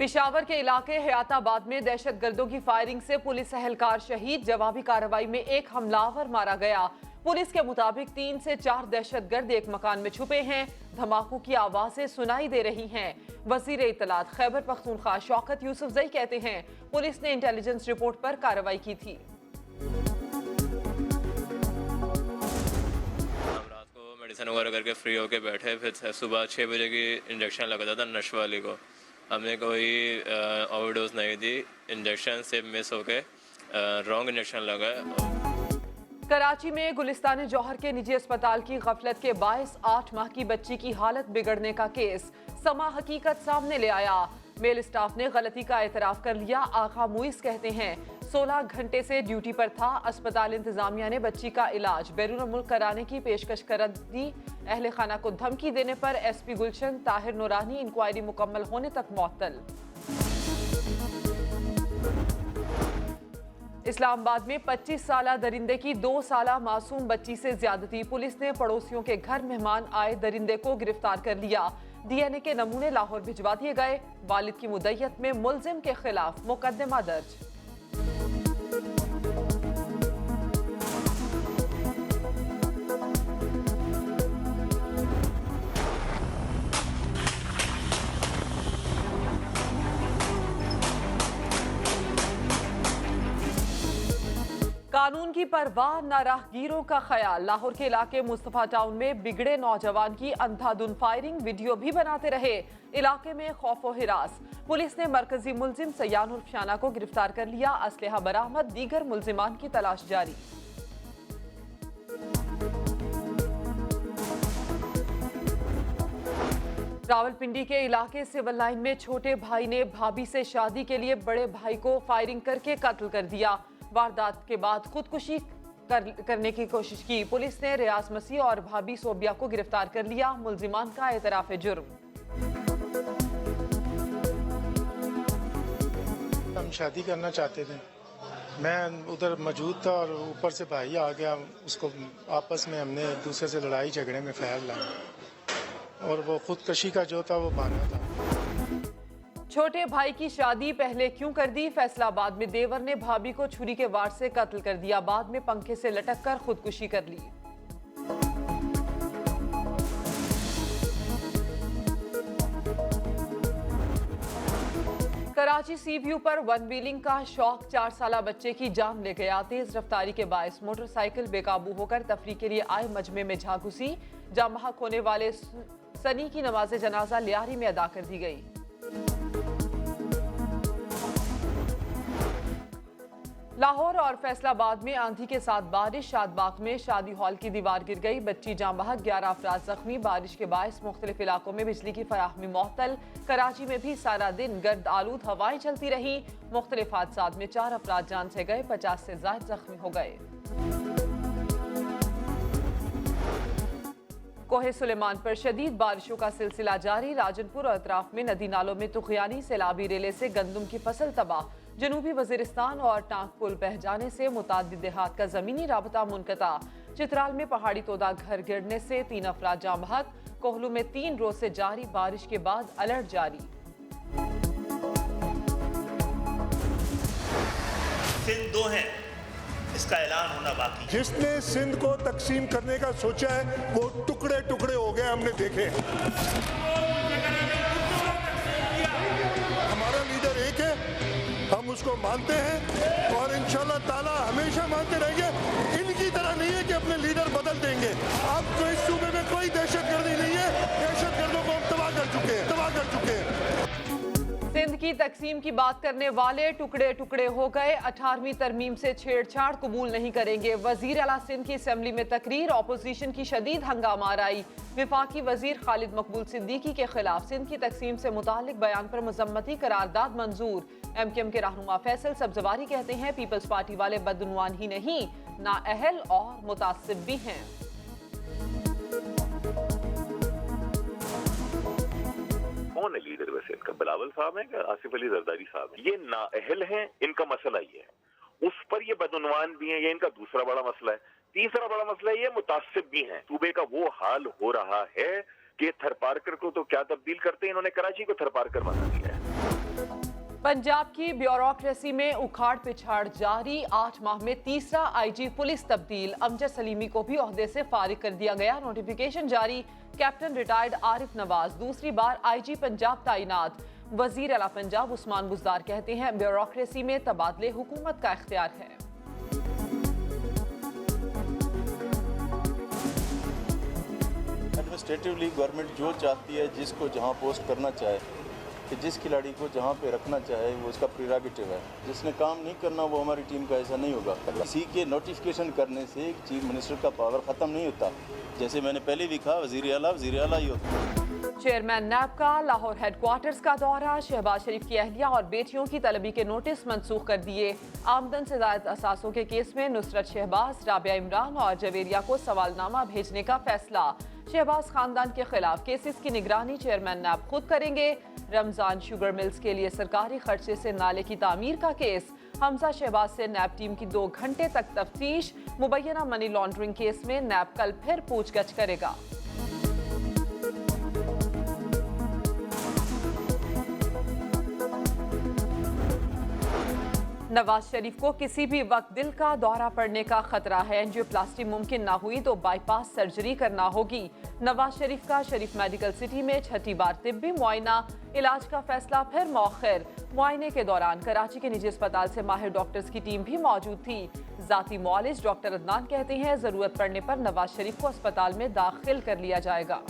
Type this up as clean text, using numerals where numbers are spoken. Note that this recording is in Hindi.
पिशावर के इलाके हयाताबाद में दहशतगर्दों की फायरिंग से पुलिस एहलकार शहीद। जवाबी कार्रवाई में एक हमलावर मारा गया। पुलिस के मुताबिक 3 से 4 दहशतगर्द एक मकान में छुपे हैं। धमाकों की आवाजें सुनाई दे रही हैं। वजीर इत्तलात खैबर पख्तूनख्वा शौकत यूसुफजई कहते हैं पुलिस ने इंटेलिजेंस रिपोर्ट पर कार्रवाई की थी। मेडिसिन वगैरह करके फ्री होके बैठे, फिर सुबह 6 बजे की इंजेक्शन लगा था नशे वाली को। हमने कोई ओवरडोज नहीं दी, इंजेक्शन से मिस होके रॉन्ग इंजेक्शन लगा। कराची में गुलिस्तान जौहर के निजी अस्पताल की गफलत के बायस 8 माह की बच्ची की हालत बिगड़ने का केस समा हकीकत सामने ले आया। मेल स्टाफ ने गलती का एतराफ कर लिया। आका मुइस कहते हैं 16 घंटे से ड्यूटी पर था। अस्पताल इंतजामिया ने बच्ची का इलाज बैरून मुल्क कराने की पेशकश कर दी। अहले खाना को धमकी देने पर एसपी गुलशन ताहिर नूरानी इंक्वायरी मुकम्मल होने तक मुअत्तल। इस्लामाबाद में 25 साला दरिंदे की 2 साला मासूम बच्ची से ज्यादती। पुलिस ने पड़ोसियों के घर मेहमान आए दरिंदे को गिरफ्तार कर लिया। डीएनए के नमूने लाहौर भिजवा दिए गए। वालिद की मुद्दयत में मुलजिम के खिलाफ मुकदमा दर्ज। कानून की परवाह न राहगीरों का ख्याल। लाहौर के इलाके मुस्तफा टाउन में बिगड़े नौजवान की अंधाधुन फायरिंग वीडियो भी बनाते रहे। इलाके में खौफो हिरास। पुलिस ने मरकजी मुलजिम सयान उर्फ शाना को गिरफ्तार कर लिया। असलहा बरामद। दीगर मुलजिमान की तलाश जारी। रावलपिंडी के इलाके सिविल लाइन में छोटे भाई ने भाभी से शादी के लिए बड़े भाई को फायरिंग करके कत्ल कर दिया। वारदात के बाद खुदकुशी करने की कोशिश की। पुलिस ने रियाज मसीह और भाभी सोबिया को गिरफ्तार कर लिया। मुलजिमान का एतराफ जुर्म। हम शादी करना चाहते थे, मैं उधर मौजूद था और ऊपर से भाई आ गया। उसको आपस में हमने एक दूसरे से लड़ाई झगड़े में फैल लाया और वो खुदकशी का जो था वो बहाना था। छोटे भाई की शादी पहले क्यों कर दी? फैसलाबाद में देवर ने भाभी को छुरी के वार से कत्ल कर दिया। बाद में पंखे से लटक कर खुदकुशी कर ली। कराची सी व्यू पर वन व्हीलिंग का शौक 4 साला बच्चे की जान ले गया। तेज रफ्तारी के बायस मोटरसाइकिल बेकाबू होकर तफरी के लिए आए मजमे में जा घुसी। जाम बहक होने वाले सनी की नमाज जनाजा लियारी में अदा कर दी गई। लाहौर और फैसलाबाद में आंधी के साथ बारिश। शादबाग में शादी हॉल की दीवार गिर गई। बच्ची जाम बहक, 11 अफराद जख्मी। बारिश के बायस मुख्तलिफ इलाकों में बिजली की फराहमी मुअत्तल। कराची में भी सारा दिन गर्द आलूद हवाएं चलती रही। मुख्तलिफ हादसात में 4 अफराद जान से गए, 50 से ज्यादा जख्मी हो गए। कोहे सुलेमान पर शदीद बारिशों का सिलसिला जारी। राजनपुर और अतराफ में नदी नालों में तुगयानी सैलाबी रेले से गंदम की फसल तबाह। जनूबी वजीरिस्तान और टांक पुल बह जाने से मुतादिद देहात का जमीनी राबता मुनक़ता। चित्राल में पहाड़ी तोदा घर गिरने से 3 अफराद जाम बहक। कोहलू में 3 रोज से जारी बारिश के बाद अलर्ट जारी। सिंध 2 है, इसका ऐलान होना बाकी। जिसने सिंध को तकसीम करने का सोचा है वो टुकड़े टुकड़े हो गए, हमने देखे। हमारा लीडर एक है, हम उसको मानते हैं और इंशाल्लाह ताला हमेशा मानते रहेंगे। इनकी तरह नहीं है कि अपने लीडर बदल देंगे। अब तो इस सूबे में कोई दहशतगर्दी नहीं है। दहशतगर्दों को हम तबाह कर चुके हैं। सिंध की तकसीम की बात करने वाले टुकड़े टुकड़े हो गए। 18वीं तरमीम से छेड़छाड़ कबूल नहीं करेंगे। वजीर आला सिंध की असेंबली में तकरीर। अपोजिशन की शदीद हंगामा आराई। विफाकी वजीर खालिद मकबूल सिद्दीकी के खिलाफ सिंध की तकसीम से मुतालिक बयान पर मुजम्मती करारदाद मंजूर। MKM के रहनुमा फैसल सब्जवारी कहते हैं पीपल्स पार्टी वाले बदउनवान ही नहीं, नाअहल और मुतासिब भी हैं। कौन है लीडर वैसे इनका? बिलावल साहब है कि आसिफ अली जरदारी साहब है? ये नाअहल हैं, इनका मसला ये है। उस पर ये बदउनवान भी है, ये इनका दूसरा बड़ा मसला है। तीसरा बड़ा मसला ये मुतासिब भी हैं। सूबे का वो हाल हो रहा है कि थरपारकर को तो क्या तब्दील करते हैं, इन्होंने कराची को थरपारकर बना दिया है। पंजाब की ब्यूरोक्रेसी में उखाड़ पिछाड़ जारी। 8 माह में तीसरा आईजी पुलिस तब्दील। अमजद सलीमी को भी ओहदे से फारिग कर दिया गया। नोटिफिकेशन जारी। कैप्टन रिटायर्ड आरिफ नवाज दूसरी बार आईजी पंजाब तैनात। वजीर आला पंजाब उस्मान बुज़दार कहते हैं ब्यूरोक्रेसी में तबादले हुकूमत का इख्तियार है। एडमिनिस्ट्रेटिवली गवर्नमेंट जो चाहती है, जिसको जहाँ पोस्ट करना चाहे, कि जिस खिलाड़ी को जहाँ पे रखना चाहे वो उसका प्रेरोगेटिव है। जिसने काम नहीं करना वो हमारी टीम का ऐसा नहीं होगा। किसी के नोटिफिकेशन करने से चीफ मिनिस्टर का पावर ख़त्म नहीं होता। जैसे मैंने पहले भी कहा, वज़ीर आला ही होता है। चेयरमैन नैब का लाहौर हेडक्वार्टर्स का दौरा। शहबाज शरीफ की अहलिया और बेटियों की तलबी के नोटिस मंसूख कर दिए। आमदन से ज़ायद असासों के केस में नुसरत शहबाज, राबिया इमरान और जवेरिया को सवालनामा भेजने का फैसला। शहबाज खानदान के खिलाफ केसेस की निगरानी चेयरमैन नैब खुद करेंगे। रमजान शुगर मिल्स के लिए सरकारी खर्चे से नाले की तामीर का केस। हमजा शहबाज से नैब टीम की 2 घंटे तक तफ्तीश। मुबैना मनी लॉन्ड्रिंग केस में नैब कल फिर पूछगछ करेगा। नवाज शरीफ को किसी भी वक्त दिल का दौरा पड़ने का खतरा है। एंजियोप्लास्टी मुमकिन ना हुई तो बाईपास सर्जरी करना होगी। नवाज शरीफ का शरीफ मेडिकल सिटी में 6ठी बार तिब्बी मुआयना। इलाज का फैसला फिर मौखर। मुआयने के दौरान कराची के निजी अस्पताल से माहिर डॉक्टर्स की टीम भी मौजूद थी। जाती मुआलिज डॉक्टर अदनान कहते हैं जरूरत पड़ने पर नवाज शरीफ को अस्पताल में दाखिल कर लिया जाएगा।